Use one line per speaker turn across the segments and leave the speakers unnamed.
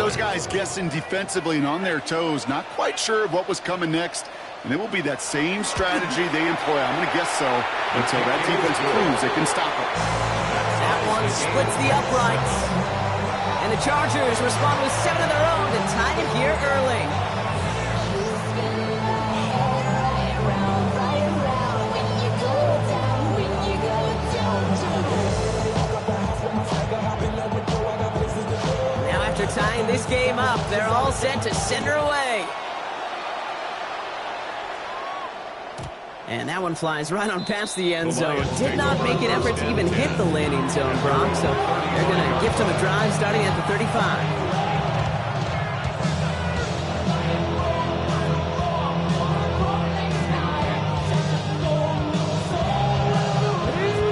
those guys guessing defensively and on their toes, not quite sure of what was coming next. And it will be that same strategy they employ, I'm going to guess so, until that defense proves it can stop it.
That one splits the uprights. And the Chargers respond with 7 of their own to tie it here early. Now after tying this game up, they're all set to send her away. And that one flies right on past the end zone. Did not make an effort to even hit the landing zone, Brock. So they're going to gift him a drive starting at the 35.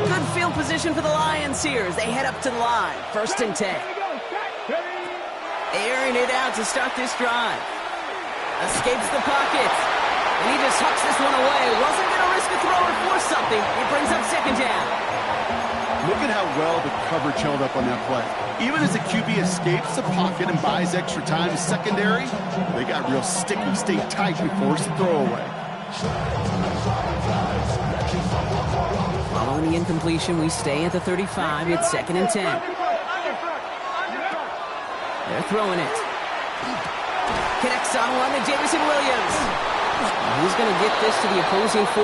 Good field position for the Lions here as they head up to the line. 1st and 10. Airing it out to start this drive. Escapes the pocket. And he just hucks this one away. Wasn't going to risk a throw or force something. It brings up 2nd down.
Look at how well the coverage held up on that play. Even as the QB escapes the pocket and buys extra time to secondary, they got real sticky, stay tight and force the throwaway.
Following the incompletion, we stay at the 35. It's 2nd and 10. They're throwing it. Connects on one to Jameson Williams. He's going to get this to the opposing 41.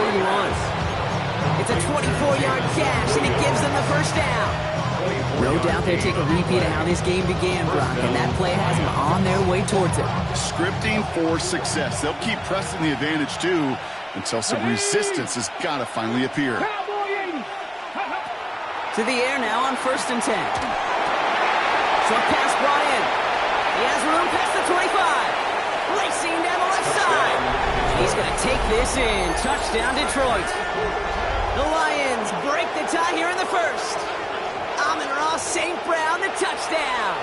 It's a 24-yard catch, and it gives them the 1st down. No doubt they'll take a repeat of how this game began, Brock, and that play has them on their way towards it.
Scripting for success. They'll keep pressing the advantage, too, until some resistance has got to finally appear.
To the air now on 1st and 10. Short pass brought in. He has room past the 25. Racing down the left side. He's going to take this in. Touchdown, Detroit. The Lions break the tie here in the 1st. Amon-Ra St. Brown, the touchdown.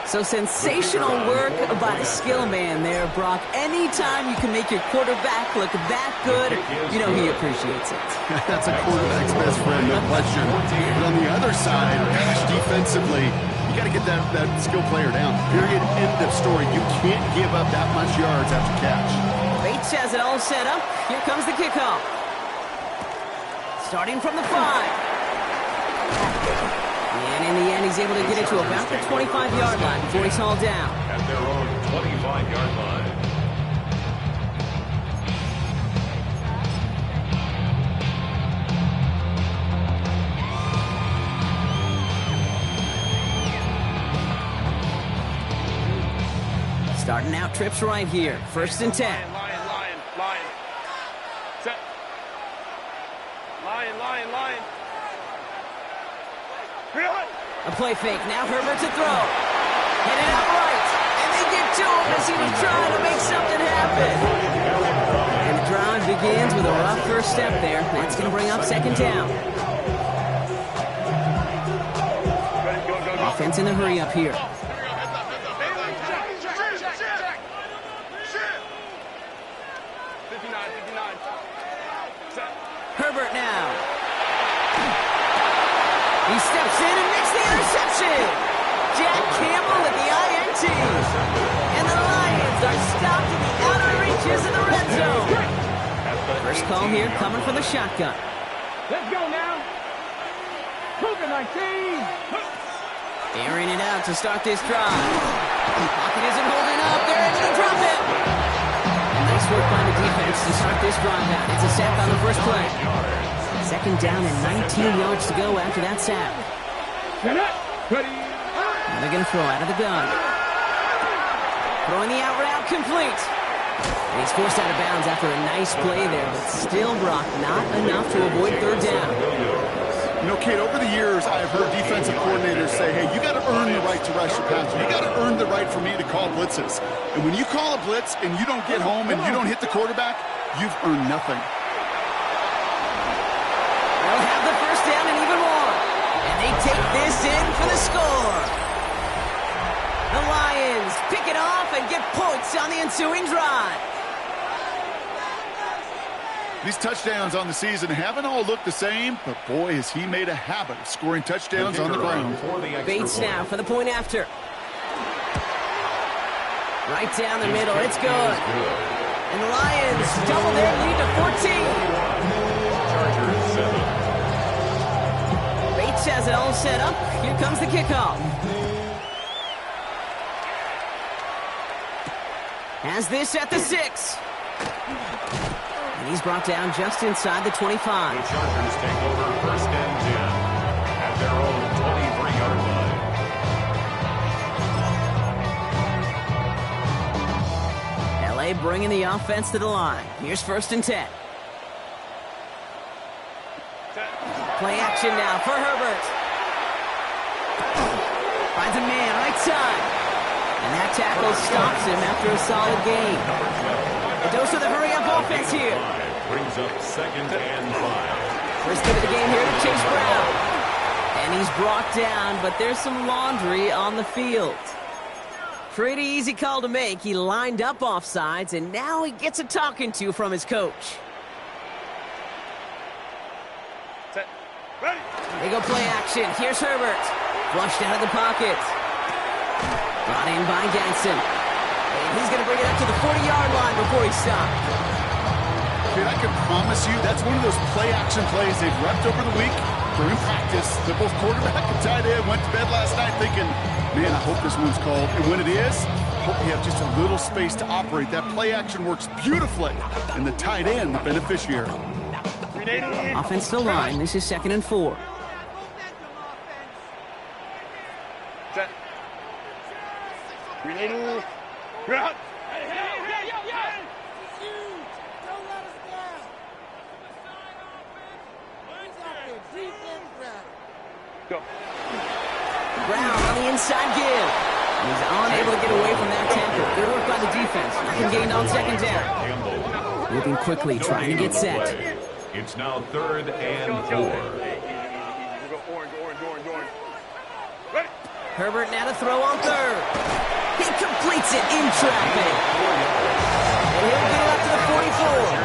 So sensational work by the skill man there, Brock. Anytime you can make your quarterback look that good, you know he appreciates it.
That's a quarterback's best friend, no question. But on the other side, gosh, defensively, you got to get that skill player down. Period. End of story. You can't give up that much yards after catch.
Bates has it all set up. Here comes the kickoff. Starting from the 5. And in the end, he's able to get it to about the 25-yard line before he's hauled down.
At their own 25-yard line.
Starting out trips right here. 1st and 10.
Lion. Set. Lion. Reel it.
A play fake. Now Herbert to throw. Headed out right. And they get to him as he was trying to make something happen. And the drive begins with a rough first step there. That's going to bring up 2nd down. Offense in a hurry up here. Herbert now. He steps in and makes the interception. Jack Campbell with the INT. And the Lions are stopped in the outer reaches of the red zone. First call here coming from the shotgun.
Let's go now. Cougar 19.
Airing it out to start this drive. Pocket isn't holding up. They're able to drop it. Nice work by the defense to start this drive out. It's a sack on the first play. 2nd down and 19 yards to go after that sack.
Ready.
And they're going to throw out of the gun. Throwing the out route complete. And he's forced out of bounds after a nice play there, but still, Brock, not enough to avoid 3rd down.
You know, Kate, over the years, I've heard defensive coordinators say, hey, you got to earn the right to rush your passer. You got to earn the right for me to call blitzes. And when you call a blitz and you don't get home and you don't hit the quarterback, you've earned nothing.
They'll have the 1st down and even more. And they take this in for the score. The Lions pick it off and get points on the ensuing drive.
These touchdowns on the season haven't all looked the same, but boy, has he made a habit of scoring touchdowns on the ground.
Bates now for the point after. Right down the middle, it's good. And the Lions double their lead to 14.
Chargers 7.
Bates has it all set up. Here comes the kickoff. Has this at the 6. And he's brought down just inside the 25.
The Chargers take over first and 10 at their own 23-yard line.
LA bringing the offense to the line. Here's first and 10. Play action now for Herbert. Finds a man right side. And that tackle stops him after a solid gain. A dose of the hurry-up offense here.
Brings up second and 5.
First hit of the game here to Chase Brown. And he's brought down, but there's some laundry on the field. Pretty easy call to make. He lined up offsides, and now he gets a talking to from his coach.
Set. Ready.
They go play action. Here's Herbert. Flushed out of the pocket. Brought in by Ganson. And he's going to bring it up to the 40-yard line before he stopped.
Dude, I can promise you that's one of those play-action plays they've repped over the week. During practice, they're both quarterback and tight end. Went to bed last night thinking, man, I hope this one's called. And when it is, I hope you have just a little space to operate. That play-action works beautifully. And the tight end, the beneficiary.
Offense to line. This is second and 4.
Set. Ready. Out. Go.
Brown on the inside give. He's unable to get away from that tackle. Good work by the defense. Nothing gained on second down. Moving quickly, trying to get set.
It's now third and 4.
Go orange. Ready.
Herbert now to throw on third. He completes it in traffic. And he'll get it up to the 44.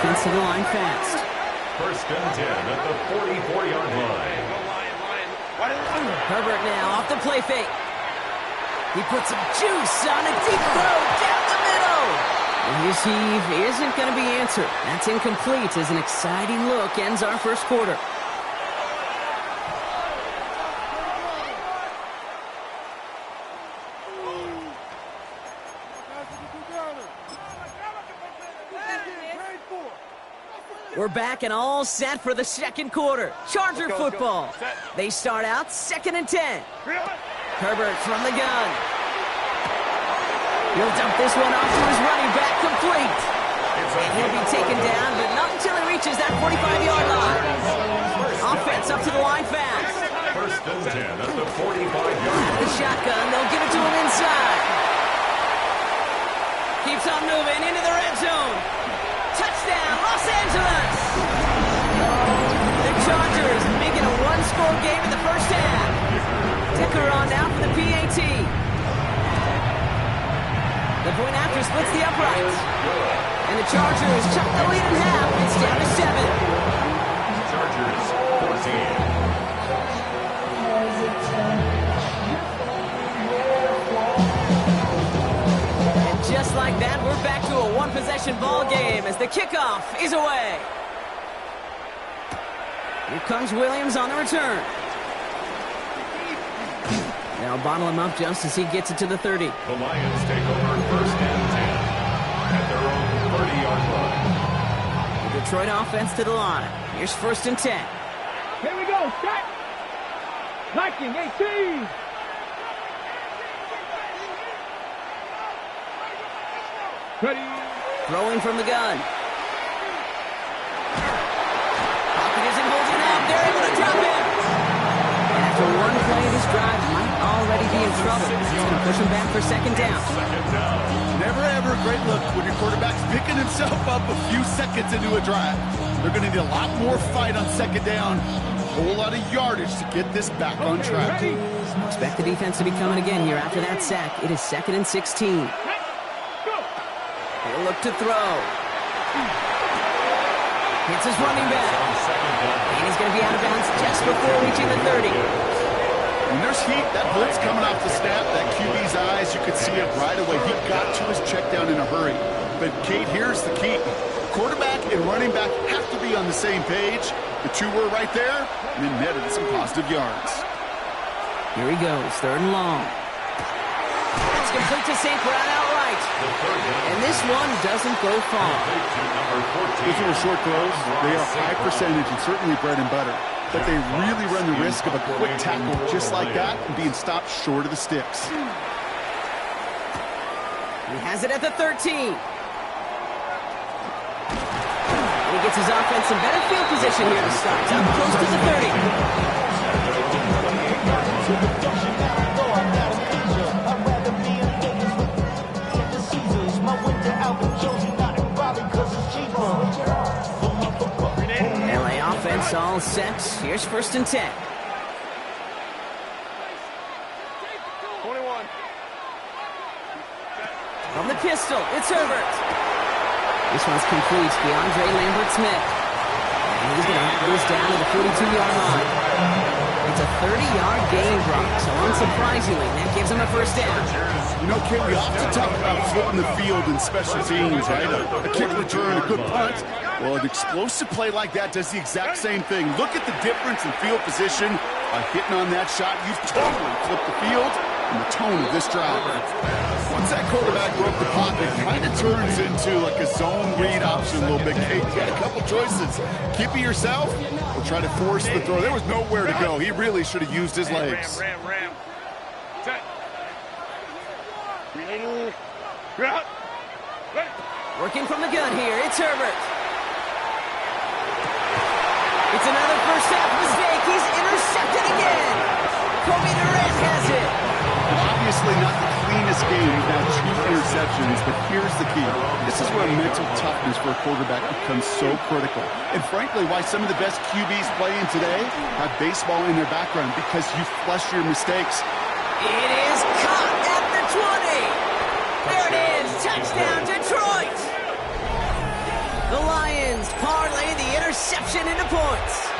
Offensive line fast.
First and 10 at the 44-yard line.
Herbert now off the play fake. He puts some juice on a deep throw down the middle. And his heave isn't going to be answered. That's incomplete as an exciting look ends our first quarter. We're back and all set for the second quarter. Charger football. They start out second and 10. Herbert from the gun. He'll dump this one off to his running back, complete. And he'll be taken down, but not until he reaches that 45-yard line. Offense up to the line fast.
First and 10 at the 45-yard line.
The shotgun, they'll give it to him inside. Keeps on moving into the red zone. Touchdown, Los Angeles! The Chargers making a one-score game in the first half. Decker on now for the PAT. The point after splits the uprights. And the Chargers chuck the lead in half. It's down to 7.
Chargers 14.
Just like that, we're back to a one-possession ball game as the kickoff is away. Here comes Williams on the return. They'll bottle him up just as he gets it to the 30.
The Lions take over first and 10 at their own 30-yard line.
The Detroit offense to the line. Here's first and 10.
Here we go. Set. Liking 18. Ready.
Throwing from the gun. Pocket isn't holding up. They're able to drop him. And after one play, this drive might already be in trouble. It's going to push him back for second down.
Never ever a great look when your quarterback's picking himself up a few seconds into a drive. They're going to need a lot more fight on second down. A whole lot of yardage to get this back on track.
Expect the defense to be coming again here after that sack. It is second and 16. He'll look to throw. Hits his running back. And he's going to be out of bounds just before reaching the 30.
When there's heat, that blitz coming off the snap, that QB's eyes, you could see it right away. He got to his check down in a hurry. But, Kate, here's the key. Quarterback and running back have to be on the same page. The two were right there, and then netted some positive yards.
Here he goes, 3rd and long. It's complete to St. Brown outright. And this one doesn't go far.
These little short throws, they are high percentage and certainly bread and butter. But they really run the risk of a quick tackle just like that and being stopped short of the sticks.
He has it at the 13. He gets his offense in better field position here to start. Up close to the 30. LA offense all set. Here's 1st and 10.
21.
From the pistol, it's Herbert. This one's complete. DeAndre Lambert-Smith. And he's going to have this down to the 42-yard line. It's a 30-yard gain, Brock, so unsurprisingly, that gives him a 1st down.
You know, Kate, we often talk about flipping the field in special teams, right? A kick return, a good punt. Well, an explosive play like that does the exact same thing. Look at the difference in field position. By hitting on that shot, you've totally flipped the field and the tone of this drive. Once that quarterback broke the pocket, it kind of turns into like a zone read option a little bit. Kate, you had a couple choices. Keep it yourself or try to force the throw. There was nowhere to go. He really should have used his legs.
Ram. Set.
Working from the gun here, it's Herbert. It's another first half mistake. He's intercepted again. Kobe Durant has it.
Obviously not the cleanest game without 2 interceptions, but here's the key. This is where mental toughness for a quarterback becomes so critical. And frankly, why some of the best QBs playing today have baseball in their background, because you flush your mistakes.
It is caught at the 20. There it is. Touchdown, Detroit. The Lions parlay the interception into points.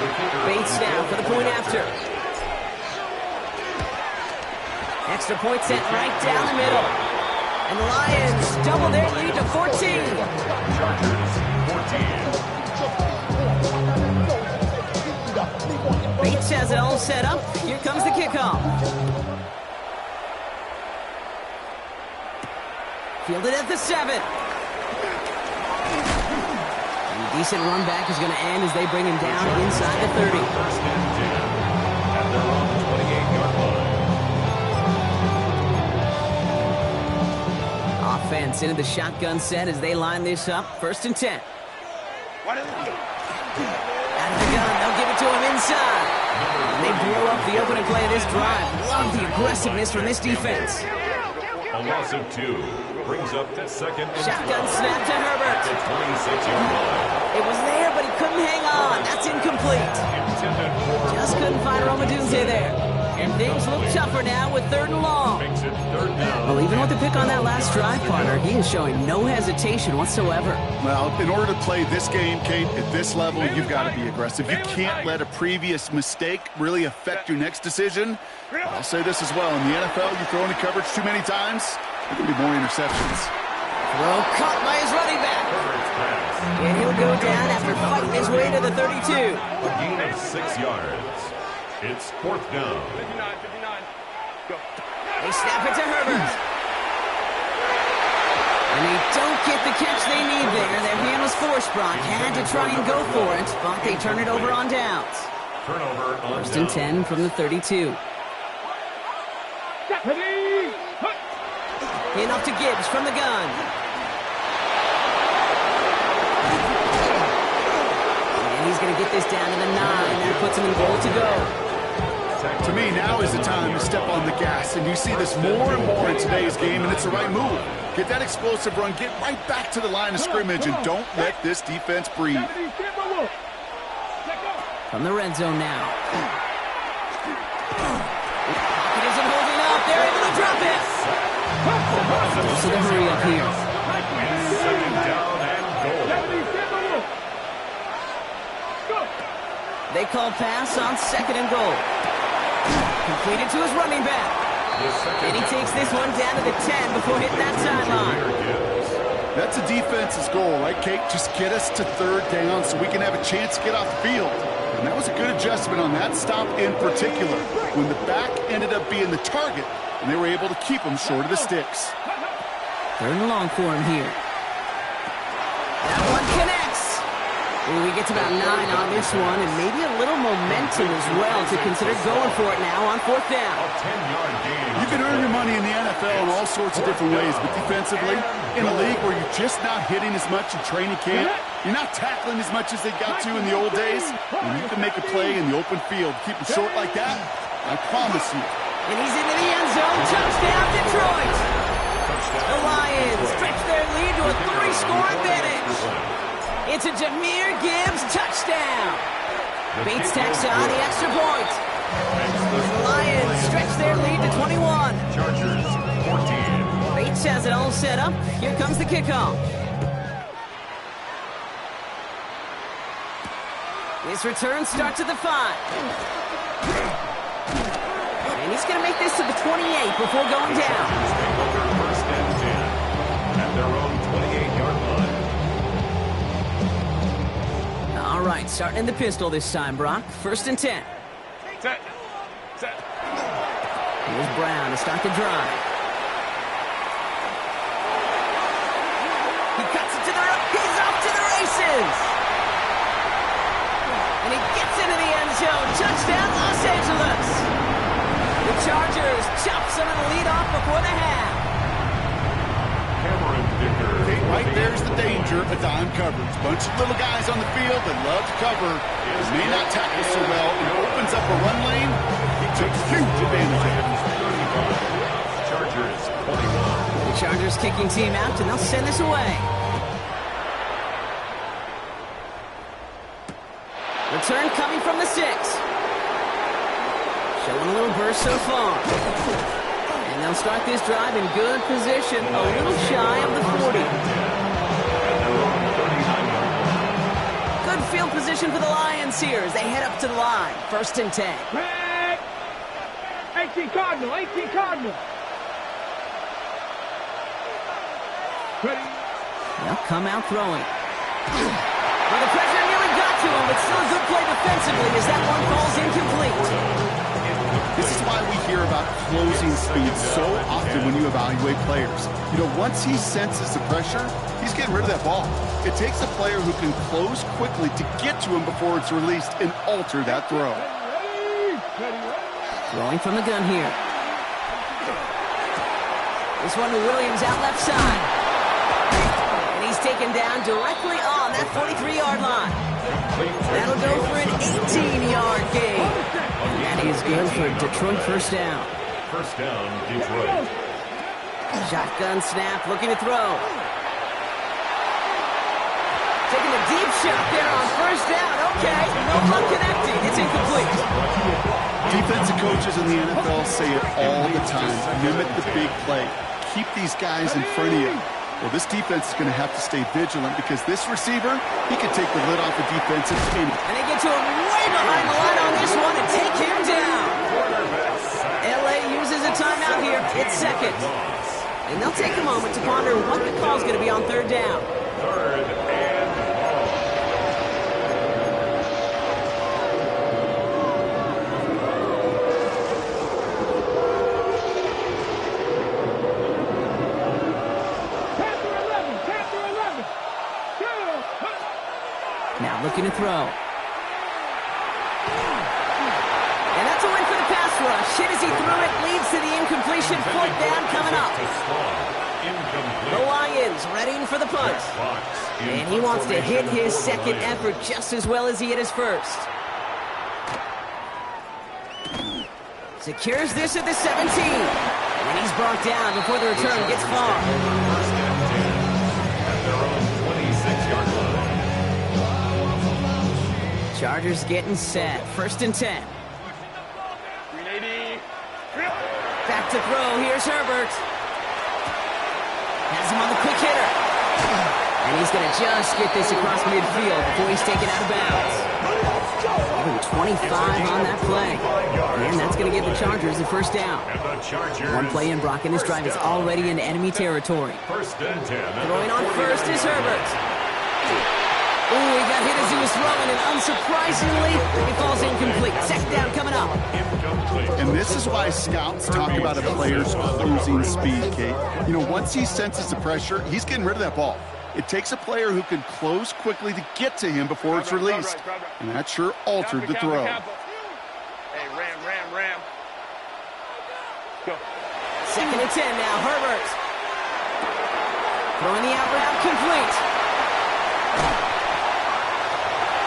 Bates now for the point after. Extra point sent right down the middle. And the Lions double their lead to 14. Bates has it all set up. Here comes the kickoff. Fielded at the 7. And a decent run back is going to end as they bring him down inside the 30.
First and 10. And they're on the 28-yard line.
Offense into the shotgun set as they line this up. 1st and 10. Out of the gun, they'll give it to him inside. And they blow up the opening play of this drive. Love the aggressiveness from this defense.
A loss of 2 brings up the 2nd and
Shotgun
12
snap to Herbert.
at the 26-yard line.
It was there, but he couldn't hang on. That's incomplete.
Intended for
Just couldn't find Romadunze there. And things look tougher now with 3rd and long.
makes it 3rd down.
Well, even with the pick on that last drive, partner, he is showing no hesitation whatsoever.
Well, in order to play this game, Kate, at this level, you've got to be aggressive. You can't let a previous mistake really affect your next decision. I'll say this as well. In the NFL, you throw into coverage too many times, there can be more interceptions.
Throw caught by his running back. And he'll go down after fighting his way to the 32.
A gain of 6 yards. It's 4th down.
59. Go.
They snap it to Herbert. And they don't get the catch they need there. Their hand was forced, Brock. Had to try and go for it, but they turn it over on downs.
Turnover on
1st and 10 from the 32.
Ready.
In up to Gibbs from the gun. And he's going to get this down to the 9. That puts him in goal to go.
To me, now is the time to step on the gas, and you see this more and more in today's game, and it's the right move. Get that explosive run, get right back to the line of scrimmage, and don't let this defense breathe.
From the red zone now. Pocket isn't holding up. They're able to drop it. So the hurry up here.
And 2nd down and goal.
They call pass on 2nd and goal. Completed to his running back. And he takes this one down to the 10 before hitting that sideline.
That's a defense's goal, right, Kate? Just get us to 3rd down so we can have a chance to get off the field. And that was a good adjustment on that stop in particular, when the back ended up being the target, and they were able to keep him short of the sticks.
3rd and long for him here. That one connects. Ooh, he gets about 9 on this one, and maybe a little momentum as well to consider going for it now on 4th down.
A 10-yard gain.
You can earn your money in the NFL in all sorts of different ways, but defensively, in a league where you're just not hitting as much in training camp, you're not tackling as much as they got to in the old days, and you can make a play in the open field. Keep it short like that, I promise you.
And he's into the end zone. Touchdown, Detroit! The Lions stretch their lead to a 3-score advantage. It's a Jahmyr Gibbs touchdown. Bates tacks on the extra point. The Lions stretch their lead to 21.
Chargers 14.
Bates has it all set up. Here comes the kickoff. This return starts at the 5. And he's going to make this to the 28 before going down.
First and 10 at their own 28-yard line.
All right, starting in the pistol this time, Brock. 1st and 10.
Set. Set.
Here's Brown to start the drive. He cuts it to the right. He's off to the races. And he gets into the end zone. Touchdown, Los Angeles. The Chargers chop some of the lead off before the half.
Cameron Dicker.
Okay, right there's the danger of dime coverage. Bunch of little guys on the field that love to cover. They may not tackle so well. It opens up a run lane. He took huge advantage of it.
Chargers 21.
The Chargers kicking team out, and they'll send this away. Return coming from the 6. Showing a little burst so far. And they'll start this drive in good position, a little shy of the 40. Good field position for the Lions here as they head up to the line. 1st and 10.
Red. 18 Cardinal. 18 Cardinal. Ready.
They'll come out throwing. Well, the pressure nearly got to him, but still a good play defensively as that one falls incomplete.
This is why we hear about closing speed so often when you evaluate players. You know, once he senses the pressure, he's getting rid of that ball. It takes a player who can close quickly to get to him before it's released and alter that throw.
Throwing from the gun here. This one to Williams out left side. And he's taken down directly on that 43-yard line. That'll go for an 18-yard gain. That is good for Detroit 1st down.
1st down, Detroit.
Shotgun snap, looking to throw. Taking a deep shot there on 1st down. Okay, no luck connecting. It's incomplete.
Defensive coaches in the NFL say it all the time. Mimic the big play. Keep these guys in front of you. Well, this defense is going to have to stay vigilant because this receiver, he can take the lid off the defense at any.
And they get to him way behind the line on this one and take him down. LA uses a timeout here. It's 2nd. And they'll take a moment to ponder what the call is going to be on 3rd down.
3rd and long.
Now looking to throw. And that's a win for the pass rush. Hit as he threw it, leads to the incompletion. 4th down coming up. The Lions readying for the punt. And he wants to hit his 2nd effort just as well as he hit his 1st. Secures this at the 17. And he's brought down before the return gets far.
1st and 10 at their own 26-yard line.
Chargers getting set. 1st and 10.
380.
Back to throw. Here's Herbert. Has him on the quick hitter. And he's going to just get this across midfield before he's taken out of bounds. Gathering 25 on that play. And that's going to give the Chargers the first down. One play in, Brock, and this drive is already in enemy territory. Throwing on first is Herbert. Oh, he got hit as he was throwing, and unsurprisingly, he falls incomplete. Second down coming up.
And this is why scouts talk about a player's closing speed, Kate. You know, once he senses the pressure, he's getting rid of that ball. It takes a player who can close quickly to get to him before it's released. And that sure altered the throw.
Hey, ram. Go.
Second and 10 now, Herbert. Throwing the out route complete.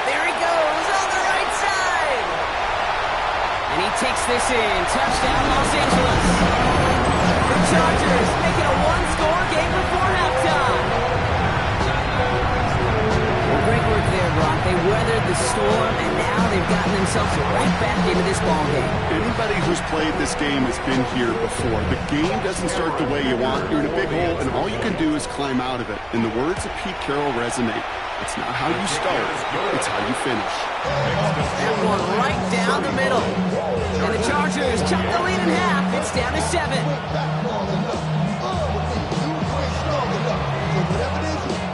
There he goes on the right side. And he takes this in. Touchdown, Los Angeles. The Chargers make it a one-score game before halftime. Well, great work there, Brock. They weathered the storm, and now they've gotten themselves right back into this ball game.
Anybody who's played this game has been here before. The game doesn't start the way you want. You're in a big hole, and all you can do is climb out of it. And the words of Pete Carroll resonate. It's not how you start, it's how you finish.
That one right down the middle. And the Chargers chop the lead in half. It's down to 7.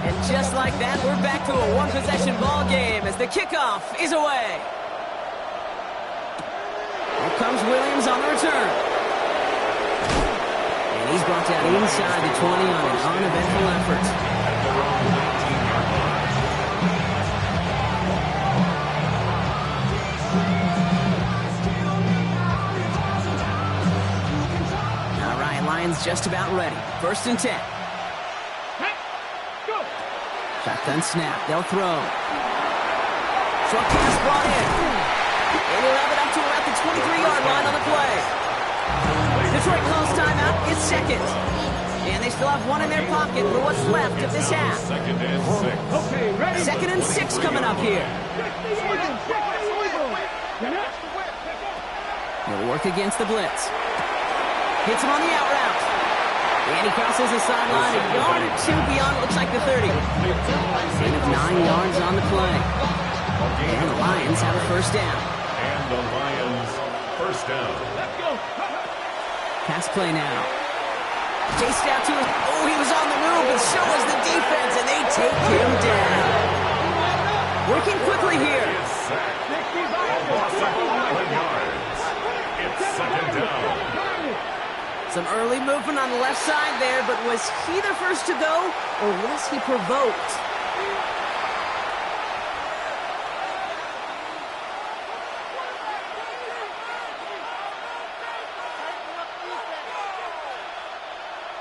And just like that, we're back to a one-possession ball game as the kickoff is away. Here comes Williams on the return. And he's brought down inside the 20 on an uneventful effort. Just about ready. First and 10. Shotgun snap. They'll throw. Short pass brought in. And he'll have it up to about the 23-yard line on the play. Detroit calls timeout. It's second. And they still have one in their pocket for what's left of this half. Second and 6 coming up here. He'll work against the blitz. Hits him on the out route. And he crosses the sideline a yard or two beyond, looks like the 30. Gain of 9 yards on the play. And the Lions have a first down.
And the Lions first down.
Pass play now. Chased out to him. Oh, he was on the move, but so was the defense, and they take him down. Working quickly here.
Loss of 11 yards. It's second down.
Some early movement on the left side there, but was he the first to go, or was he provoked?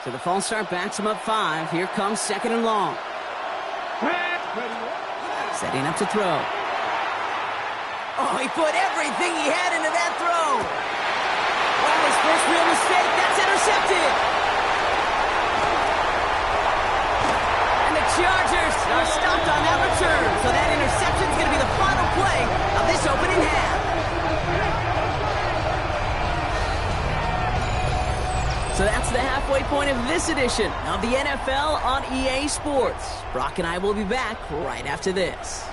So the false start backs him up 5. Here comes second and long. Setting up to throw. Oh, he put everything he had into that throw. Wow, his first real mistake. That's intercepted. And the Chargers are stopped on that return. So that interception is going to be the final play of this opening half. So that's the halfway point of this edition of the NFL on EA Sports. Brock and I will be back right after this.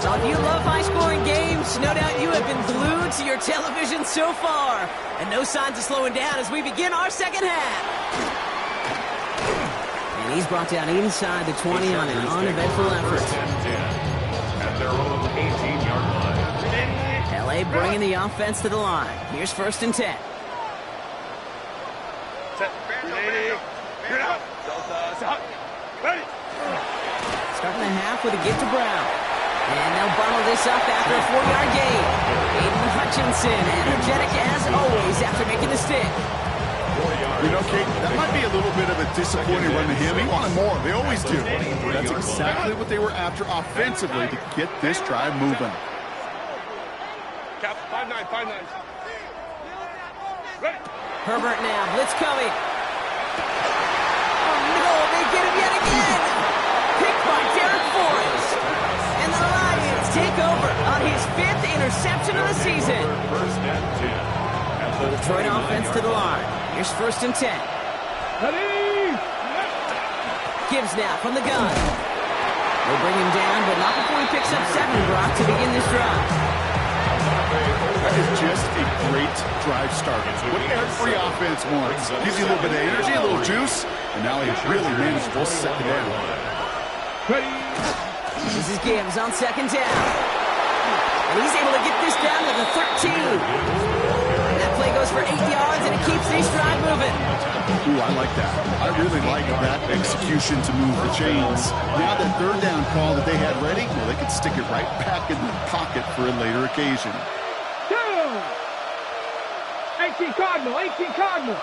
So if you love high-scoring games, no doubt you have been glued to your television so far. And no signs of slowing down as we begin our second half. And he's brought down inside the 20 on an uneventful effort.
At their own 18-yard line.
LA bringing the offense to the line. Here's first and 10. Starting the half with a give to Brown. And they'll bottle this up after a 4-yard gain. Aiden Hutchinson, energetic as always after making the stick.
You know, Kate, that might be a little bit of a disappointing run to him. He wanted more. They always do. That's exactly what they were after offensively to get this drive moving.
Cap, 5-9. Ready.
Herbert now, blitz coming. Oh no, they get him yet again. Picked by Derek Forrest. And the Lions take over on his 5th interception of the season.
First and 10.
The Detroit offense to the line. Here's first and 10.
Ready.
Gibbs now from the gun. They bring him down, but not before he picks up 7, Brock, to begin this drive.
That is just a great drive start. What every offense wants. Gives you a little bit of energy, a little juice, and now he really managed to second down.
This is Gibbs on second down. And he's able to get this down to the 13. And that play goes for 8 yards, and it keeps this drive moving.
Ooh, I like that. I really like that execution to move the chains. Now that third down call that they had ready, well, they could stick it right back in the pocket for a later occasion.
18 Cardinal, 18 Cardinal.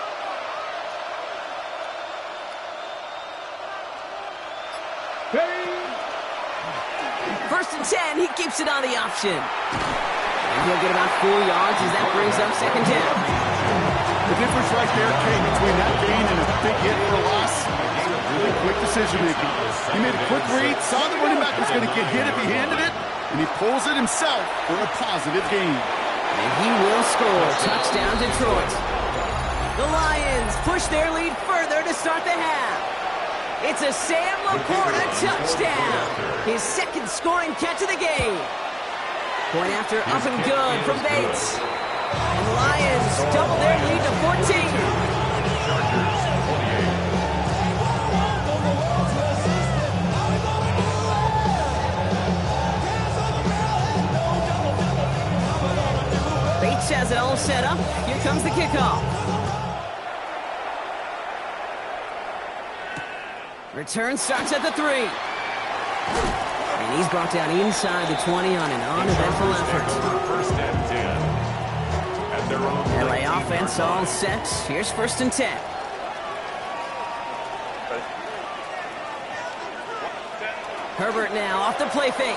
First and 10, he keeps it on the option. And he'll get about 4 yards as that brings up second down.
The difference right there, Kate, between that gain and a big hit for a loss, really quick decision-making. He made a quick read, saw the running back was going to get hit if he handed it, and he pulls it himself for a positive gain.
And he will score. Touchdown, Detroit. The Lions push their lead further to start the half. It's a Sam Laporta touchdown. His second scoring catch of the game. Point after up and good from Bates. And the Lions double their lead to 14. Bates has it all set up. Here comes the kickoff. Return starts at the 3. And he's brought down inside the 20 on an uneventful effort.
First and 10. At their own
LA offense all set. Here's first and 10. Herbert now off the play fake.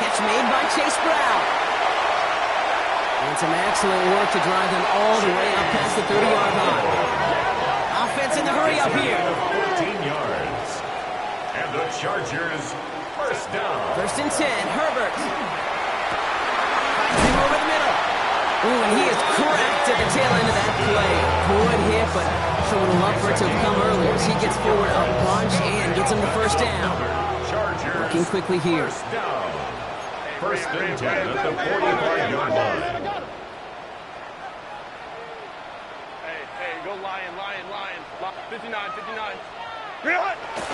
Catch made by Chase Brown. And some excellent work to drive them all the way up past the 30-yard line. Offense in the hurry up here.
14 yards. And the Chargers first down.
First and 10, Herbert. Finds him over the middle. Ooh, and he is cracked at the tail end of that play. Good hit, but sure would have loved for it to have come earlier as he gets forward a bunch and gets him the first down.
Chargers
Working quickly here.
first down. First and 10 at the 45-yard line.
Hey, go Lion. 59.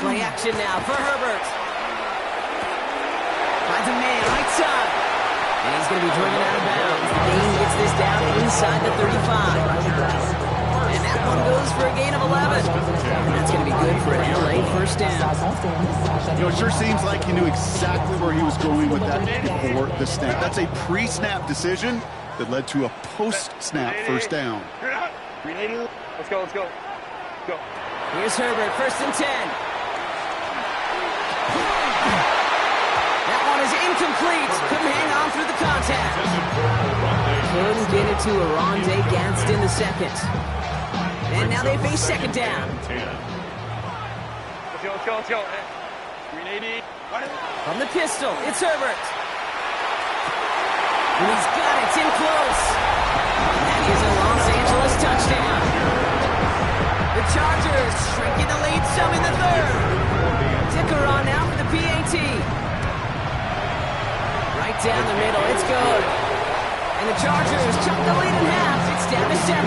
Play action now for Herbert. Finds a man right side. And he's going to be driven out of bounds. The gain gets this down inside the 35. And that one goes for a gain of 11. And that's going to be good for an LA first down.
You know, it sure seems like he knew exactly where he was going with that before the snap. That's a pre-snap decision that led to a post-snap first down.
Let's go. Go.
Here's Herbert, first and 10. That one is incomplete. Couldn't hang on through the contact. Couldn't get it to Arondé Gadsden the second. And now they face second down.
Let's go. 380.
From the pistol, it's Herbert. And he's got it, it's in close. And that is a Los Angeles touchdown. The Chargers shrinking the lead some in the third. Dicker on now for the PAT. Right down the middle, it's good. And the Chargers chop the lead in half. It's down to 7.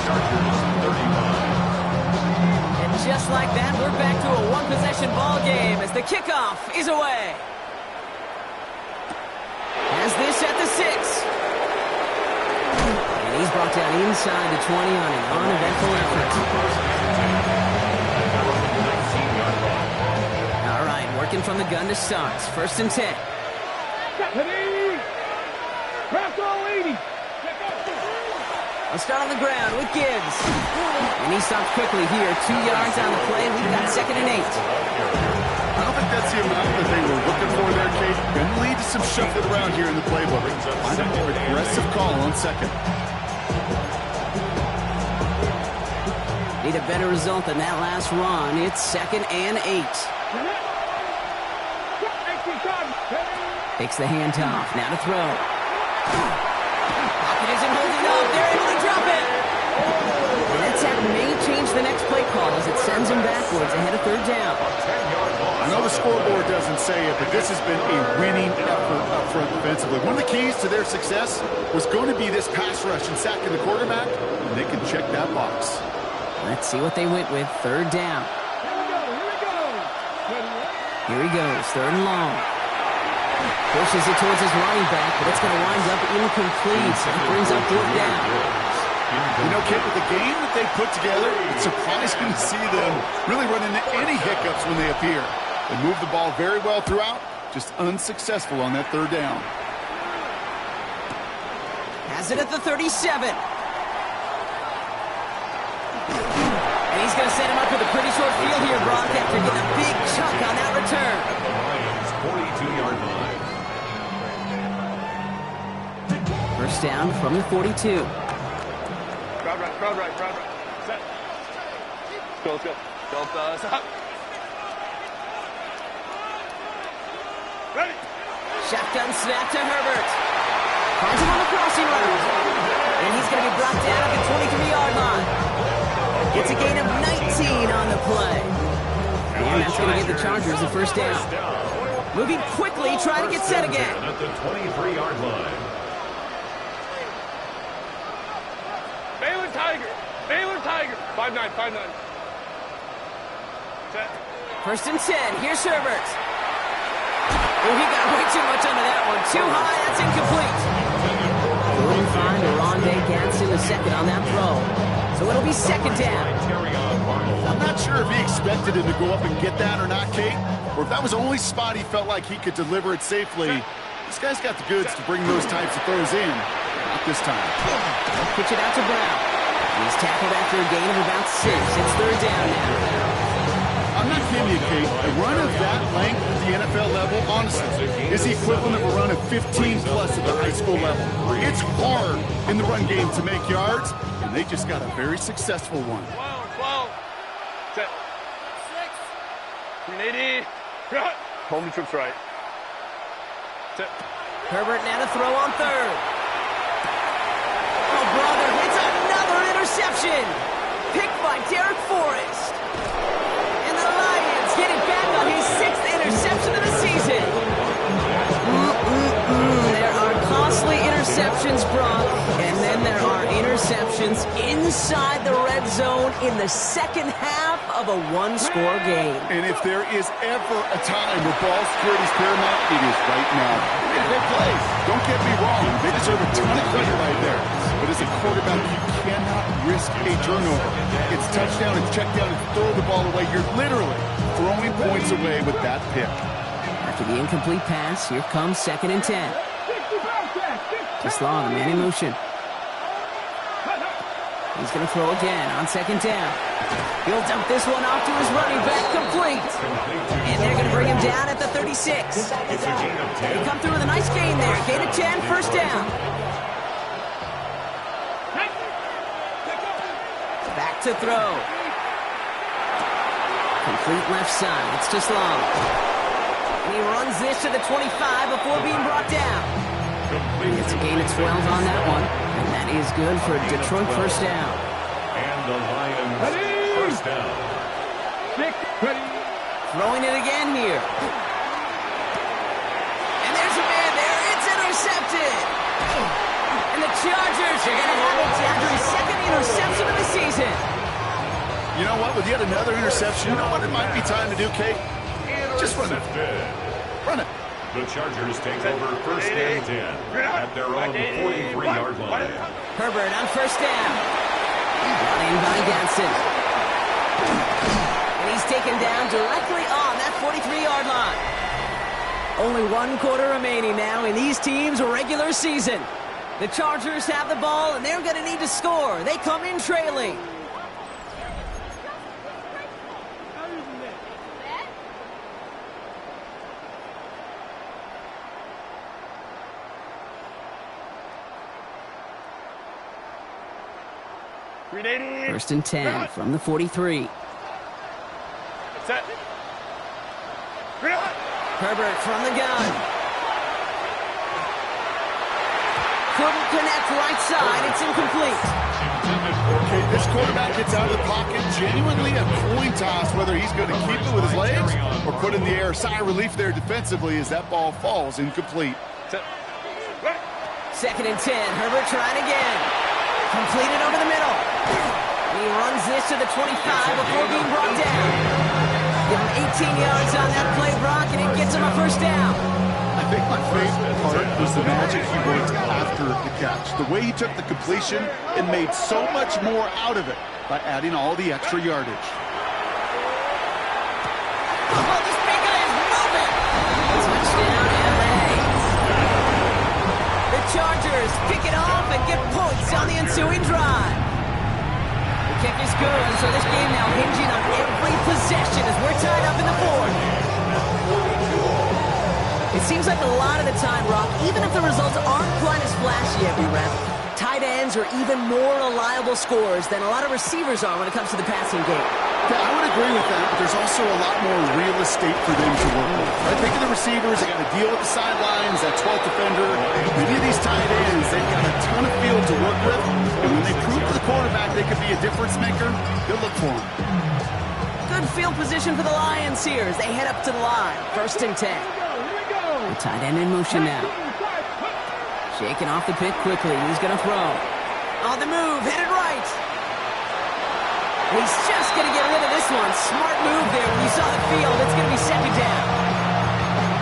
Chargers 35.
And just like that, we're back to a one-possession ball game as the kickoff is away. Has this at the 6. And he's brought down inside the 20 on an uneventful effort. All right, working from the gun to start. First and 10. Let's start on the ground with Gibbs. And he stops quickly here. 2 yards on the play. We've got second and 8.
I don't think that's the amount that they were looking for there, Kate. Going to lead to some shuffling around here in the playbook. Find a more aggressive call on second.
Need a better result than that last run. It's second and 8. Takes the handoff. Now to throw. Pocket isn't holding up. They're able to drop it. And that's that may change the next play call as it sends him backwards ahead of third down.
I know the scoreboard doesn't say it, but this has been a winning effort up front defensively. One of the keys to their success was going to be this pass rush and sacking the quarterback, and they can check that box.
Let's see what they went with. Third down. Here he goes, third and long. Pushes it towards his running back, but it's going to wind up incomplete. So it brings up fourth down.
You know, Kit, with the game that they put together, it's surprising to see them really run into any hiccups when they appear. They move the ball very well throughout, just unsuccessful on that third down.
Has it at the 37. And he's going to set him up with a pretty short field here, Brock, after getting a big chunk on that return.
At the Lions' 42-yard line.
First down from the 42.
Crowd right, crowd right, crowd right. Set. Let's go. Delta, stop. Ready.
Shotgun snap to Herbert. Finds him on the crossing route. And he's going to be brought down at the 23-yard line. Gets a gain of 19 on the play. And that's going to give the Chargers a first down. Moving quickly, trying to get set again.
At the 23-yard line.
Baylor Tiger. Baylor Tiger. 5'9", 5'9". Set.
First and 10. Here's Herbert. Oh, he got way too much under that one. Too high. That's incomplete. Couldn't find Rondé Gadsden the second on that throw. So it'll be second down.
I'm not sure if he expected him to go up and get that or not, Kate, or if that was the only spot he felt like he could deliver it safely. This guy's got the goods to bring those types of throws in. Not this time.
They'll pitch it out to Brown. He's tackled after a gain of about 6. It's third down now.
I'm not kidding you, Kate. A run of that length at the NFL level, honestly, is the equivalent of a run of 15-plus at the high school level. It's hard in the run game to make yards, and they just got a very successful one.
12. Set. 380. Home to trips right. Set.
Herbert now to throw on third. Oh, brother, it's another interception. Picked by Derek Forrest. And the Lions get it back on his 6th interception of the season. There are costly interceptions, Brock, and then there are interceptions inside the red zone in the second half of a one-score game.
And if there is ever a time where ball security is paramount, it is right now. They great play. Don't get me wrong. They deserve a ton of credit right there. But as a quarterback, you cannot risk a turnover. It's touchdown, it's check down, it's throw the ball away. You're literally throwing points away with that pick.
After the incomplete pass, here comes second and 10. Tesla, the man in motion. He's going to throw again on second down. He'll dump this one off to his running back, complete. And they're going to bring him down at the 36. They come through with a nice gain there. Gain of 10, first down. Back to throw. Complete left side. It's Tesla. And he runs this to the 25 before being brought down. It's a gain of 12 on that one. And that is good for Detroit first down.
And the Lions first down.
Throwing it again here. And there's a man there. It's intercepted. And the Chargers are going to have it after his second interception of the season.
You know what? With yet another interception, you know what it might be time to do, Kate? Just run it. Run it.
The Chargers take over first and 10 at their own 43-yard line.
Herbert on first down. Running by Gadsden. And he's taken down directly on that 43-yard line. Only 1 quarter remaining now in these teams' regular season. The Chargers have the ball, and they're going to need to score. They come in trailing. First and 10 from the 43.
Set.
Herbert from the gun. couldn't connect right side. It's incomplete.
Okay, this quarterback gets out of the pocket, genuinely a coin toss whether he's going to keep it with his legs or put in the air. Sigh of relief there defensively as that ball falls incomplete.
2nd and 10. Herbert trying again. Completed over the middle. And he runs this to the 25 before being brought down. Give him 18 yards on that play, Brock, and it gets him a first down.
I think my favorite part was the magic he worked after the catch. The way he took the completion and made so much more out of it by adding all the extra yardage.
Oh, this big guy is moving. Touchdown, LA. The Chargers pick it off and get points on the ensuing drive. The kick is good, so this game now hinging on every possession as we're tied up in the 4th. It seems like a lot of the time, Rock, even if the results aren't quite as flashy every rep, tight ends are even more reliable scorers than a lot of receivers are when it comes to the passing game.
Yeah, I would agree with that, but there's also a lot more real estate for them to work with. I think of the receivers, they got to deal with the sidelines, that 12th defender. Many of these tight ends, they've got a ton of field to work with, and when they prove to the quarterback they could be a difference maker, they'll look for them.
Good field position for the Lions here as they head up to the line. 1st and 10. The tight end in motion now. Shaking off the pick quickly. He's going to throw. On the move, headed right. He's just going to get rid of this one. Smart move there. When you saw the field, it's going to be 2nd down.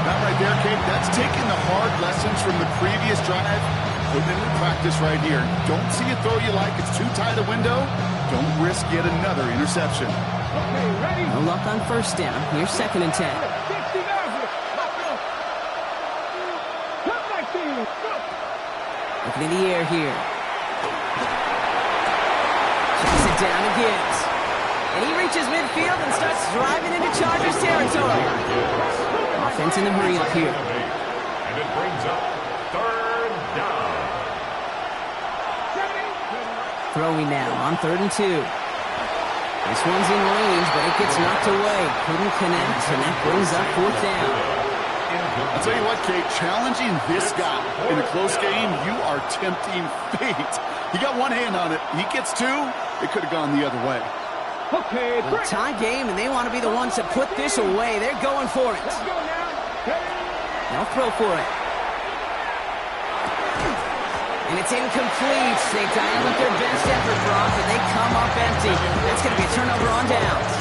That right there, Kate, that's taking the hard lessons from the previous drive, putting it into practice right here. Don't see a throw you like. It's too tight a window. Don't risk yet another interception.
No luck on 1st down. Here's 2nd and 10. Looking in the air here. Checks it down to Gibbs. And he reaches midfield and starts driving into Chargers territory. Offense in the hurry up here.
And it brings up 3rd down.
Throwing now on 3rd and 2. This one's in range, but it gets knocked away. Couldn't connect, and that brings up 4th down.
I'll tell you what, Kate, challenging this guy in a close game, you are tempting fate. He got one hand on it. He gets 2. It could have gone the other way.
Okay,
A tie game, and they want to be the ones to put this away. They're going for it. They'll throw for it. And it's incomplete. They dial up their best effort, Brock, and they come up empty. That's going to be a turnover on downs.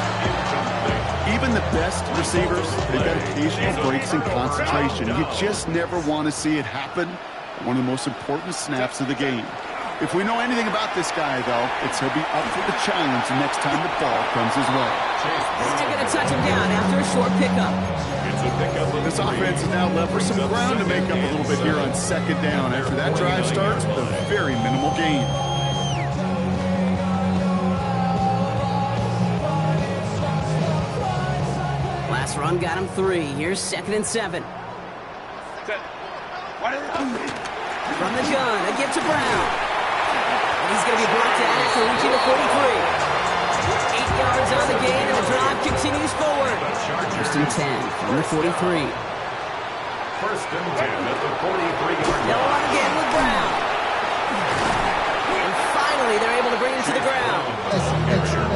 Even the best receivers, they've got occasional breaks in concentration. You just never want to see it happen. One of the most important snaps of the game. If we know anything about this guy, though, it's he'll be up for the challenge the next time the ball comes his way.
They're going to touch him down after a short pickup.
This offense is now left for some ground to make up a little bit here on 2nd down after that drive starts with a very minimal gain.
Last run got him 3. Here's 2nd and 7. From the gun, a give to Brown. And he's going to be brought down after reaching the 43. 8 yards on the gain, and the drive continues forward. 1st and 10 from the 43.
1st and 10 at the 43-yard
They'll
line.
run again with Brown. And finally, they're able to bring him to the ground.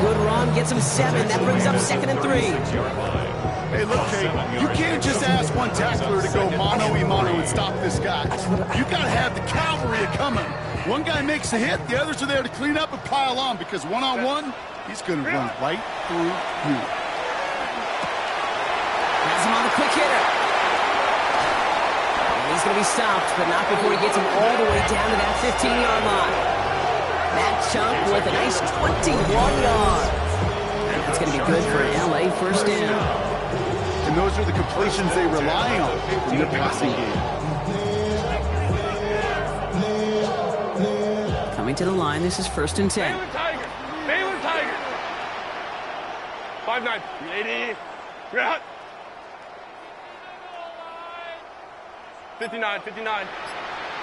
Good run, gets him 7. That brings up 2nd and 3.
Hey, look, Kate, you can't just ask one tackler to go mano-a-mano and stop this guy. You got to have the cavalry coming. One guy makes the hit, the others are there to clean up and pile on because one-on-one, he's going to run right through you.
Has him on the quick hitter. And he's going to be stopped, but not before he gets him all the way down to that 15-yard line. That chunk with a nice 21 yards. It's going to be good for LA 1st down.
And those are the completions they rely on in their passing game.
Coming to the line, this is 1st and 10.
Baylor Tiger. Baylor Tiger. 5-9. 80. You're out. 59. 59.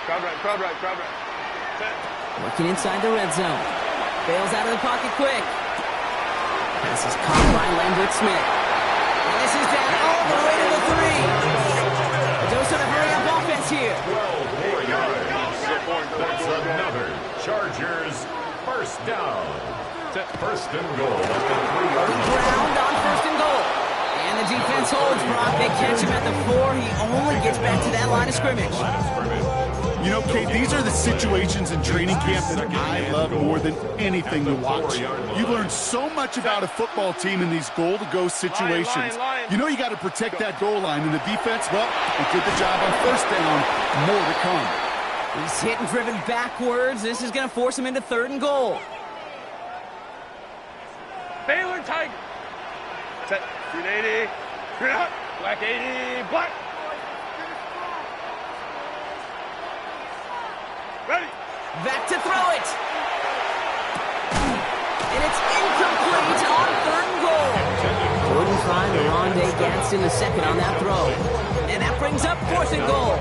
Crowd right. Crowd right. Crowd right. Set.
Working inside the red zone. Bails out of the pocket quick. This is caught by Lambert Smith. And this is down all the way to the 3. A dose of the hurry-up offense here.
12 more yards. Chargers, first down. First and goal at the 3-yard line.
Ground on first and goal. And the defense holds Brock. They catch him at the 4. He only gets back to that line of scrimmage.
You know, Kate, these are the situations in training camp that I love more than anything to watch. You learn so much about a football team in these goal-to-go situations. You know you got to protect that goal line, and the defense, well, they did the job on first down. More to come.
He's hit and driven backwards. This is going to force him into 3rd and goal.
Baylor Tiger. Set. Green 80. Green out. Black 80. Black. Ready.
Back to throw it. And it's incomplete on 3rd and goal. Couldn't find Rondé Gadsden the second on that throw. And that brings up 4th and goal.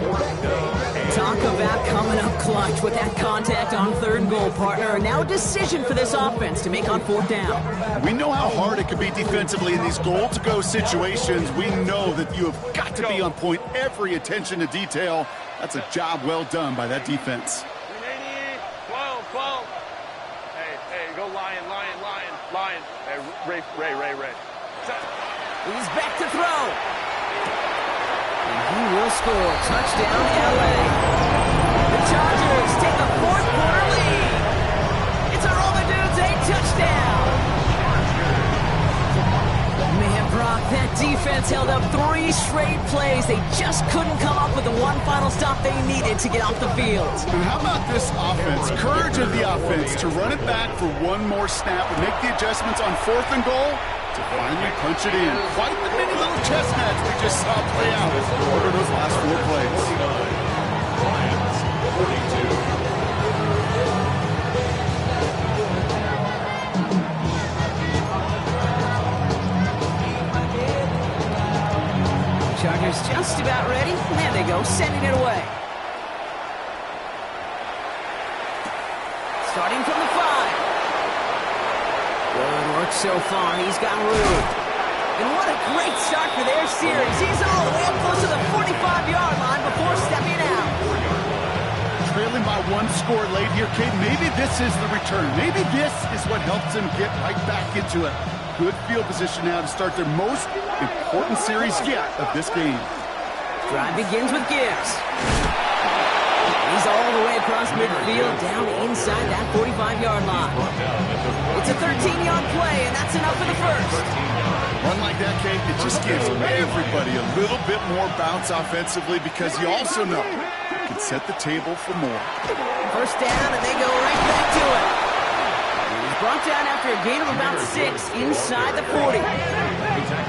Talk about coming up clutch with that contact on 3rd and goal, partner. And now a decision for this offense to make on 4th down.
We know how hard it can be defensively in these goal-to-go situations. We know that you have got to be on point, every attention to detail. That's a job well done by that defense.
12. Hey, go Lion. Hey, Ray. Set.
He's back to throw. And he will score. Touchdown, LA. The Chargers take a 4th quarter lead. It's a Roller Dudes 8 touchdown. Man, Brock, that defense held up 3 straight plays. They just couldn't come up with the one final stop they needed to get off the field.
And how about this offense? Courage of the offense to run it back for one more snap and make the adjustments on 4th and goal to finally punch it in. Quite the mini little chess match we just saw play out over those last 4 plays.
Lions, 42.
Chargers just about ready. There they go, sending it away. Starting from the 5. Good work so far. He's got room. And what a great start for their series. He's all the way up close to the 45-yard line before stepping out.
Trailing by 1 score late here, Kate. Maybe this is the return. Maybe this is what helps them get right back into it. Good field position now to start their most important series yet of this game.
Drive begins with Gibbs. He's all the way across midfield, down inside that 45-yard line. It's a 13-yard play, and that's enough for the first.
Run like that, Kate, it just gives everybody a little bit more bounce offensively because you also know you can set the table for more.
First down, and they go right back to it. He's brought down after a gain of about 6 inside the 40.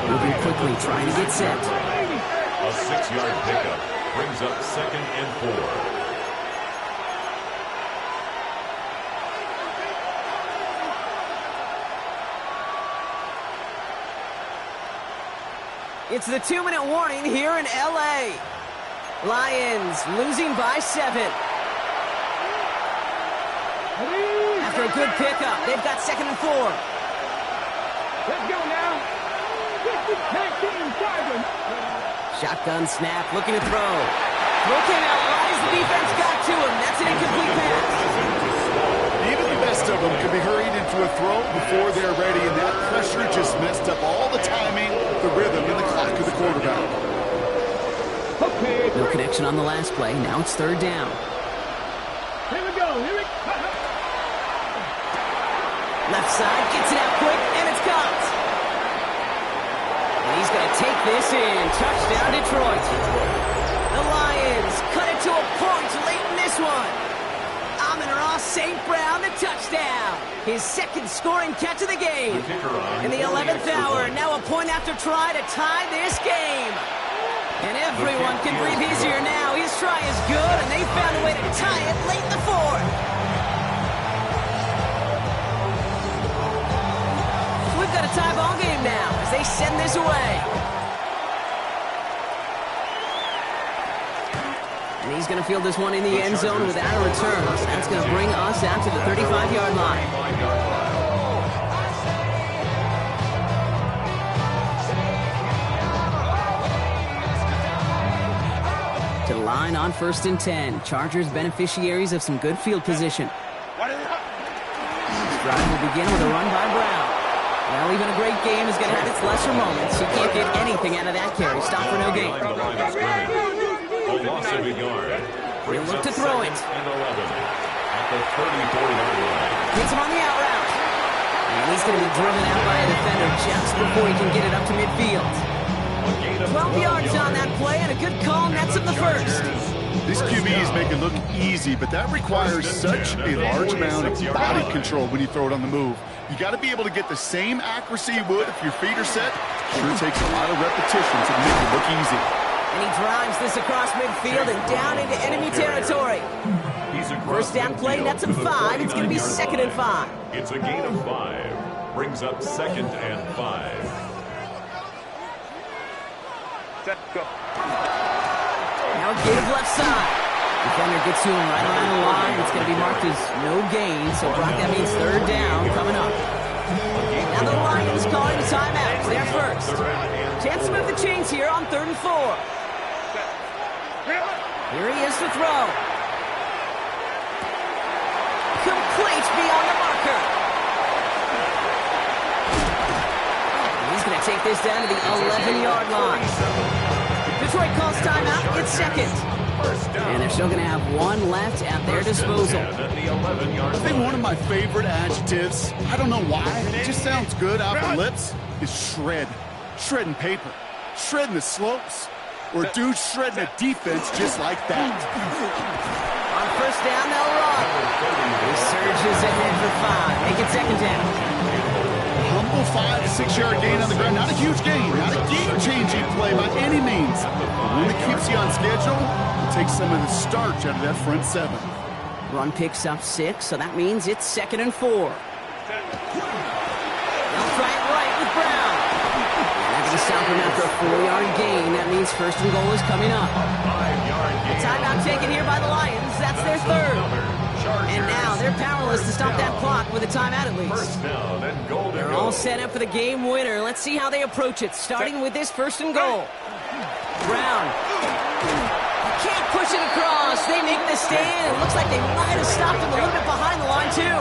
Moving quickly, trying to get set.
A 6-yard pickup brings up 2nd and 4.
It's the 2-minute warning here in L.A. Lions losing by 7. After a good pickup, they've got 2nd and 4.
Let's go now. 19 Chargers.
Shotgun snap, looking to throw. Throw came out right as the defense got to him. That's an incomplete pass.
Even the best of them can be hurried into a throw before they're ready, and that pressure just messed up all the timing, the rhythm, and the clock of the quarterback.
Okay.
No connection on the last play. Now it's 3rd down.
Here we go.
Left side, gets it out quick, and it's caught. And he's going to take this in. Touchdown, Detroit. The Lions cut it to a point late in this one. Amon-Ra St. Brown, the touchdown. His 2nd scoring catch of the game. In the 11th hour, now a point after try to tie this game. And everyone can breathe easier now. His try is good, and they found a way to tie it late in the 4th. We've got a tie ball game now as they send this away. And he's going to field this one in the end zone without a return. So that's going to bring us out to the 35-yard line. To the line on 1st and 10. Chargers beneficiaries of some good field position.
What is
drive will begin with a run by Brown. Well, even a great game is going to have its lesser moments. You can't get anything out of that carry. Stop for no gain.
The line of scrimmage. A loss of a yard.
He'll look to throw it.
And 11 at the 34-yard line.
Hits him on the out route. And he's going to be driven out by a defender just before he can get it up to midfield. 12 yards on that play, and a good call nets him the first.
These QBs make it look easy, but that requires such a large amount of body control when you throw it on the move. You got to be able to get the same accuracy you would if your feet are set. Sure takes a lot of repetition to make it look easy.
And he drives this across midfield and down into enemy territory. First down play nets him 5. It's going to be 2nd and 5.
It's a gain of 5. Brings up 2nd and 5.
Set, go.
Now give left side. Defender gets to him right around the line. It's going to be marked as no gain. So, Brock, that means 3rd down coming up. Now the Lions calling a timeout. They're first. Chance to move the chains here on 3rd and 4. Here he is to throw. Complete beyond the marker. He's going to take this down to the 11-yard line. Detroit calls timeout. It's 2nd. And they're still going to have 1 left at their disposal.
I think one of my favorite adjectives, I don't know why, it just sounds good out the lips, is shred. Shredding paper. Shredding the slopes. Or dude shredding a defense just like that.
On first down, they'll run. He surges ahead for 5. Make it 2nd down.
Humble 5 to 6 yard gain on the ground. Not a huge gain. Not a game-changing play by any means. But when it keeps you on schedule, it takes some of the starch out of that front 7.
Run picks up 6, so that means it's 2nd and 4. They'll try it right with Brown. That's a stop him after a 4-yard gain. That means 1st and goal is coming up. A timeout taken here by the Lions. That's their 3rd. And now they're powerless to stop that clock with a timeout at least. They're all set up for the game winner. Let's see how they approach it, starting with this 1st and goal. Brown. Can't push it across. They make the stand. It looks like they might have stopped him a little bit behind the line, too.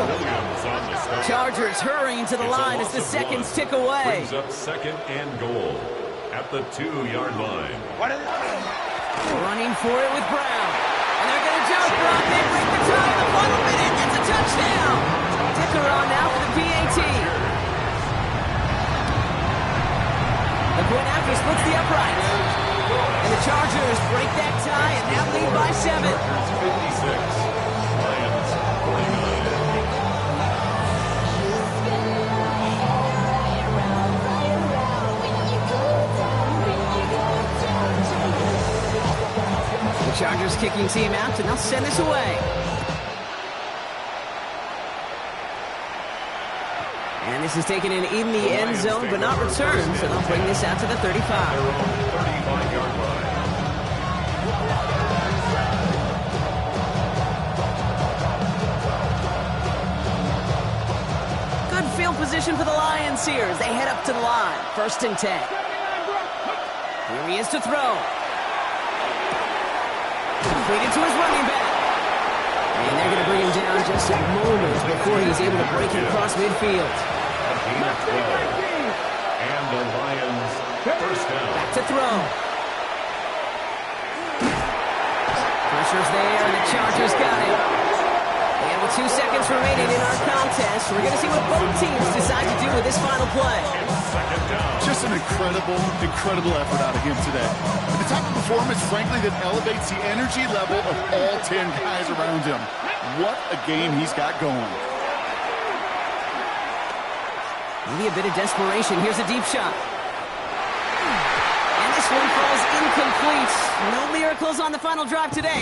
Chargers hurrying to the line as the seconds tick away.
Brings up 2nd and goal at the 2-yard line.
Running for it with Brown. And they're going to jump Brown. They break the tie in the final minute. That's a touchdown. Ticker on now for the PAT. The point after splits the upright. And the Chargers break that tie and now lead by 7.
56. Lions 49.
The Chargers kicking team out, and they'll send this away. And this is taken in the end zone, but not returned, so they'll bring this out to the 35.
35-yard line.
Good field position for the Lions here as they head up to the line. 1st and 10. Here he is to throw. Completed to his running back. And they're going to bring him down just a moment before he's able to break it across midfield.
And the Lions 1st down.
Back to throw. Pressure's there, and the Chargers got it. And with 2 seconds remaining in our contest, we're going to see what both teams decide to do with this final play.
Just an incredible effort out of him today. And the type of performance, frankly, that elevates the energy level of all 10 guys around him. What a game he's got going.
Maybe a bit of desperation. Here's a deep shot. And this one falls incomplete. No miracles on the final drive today.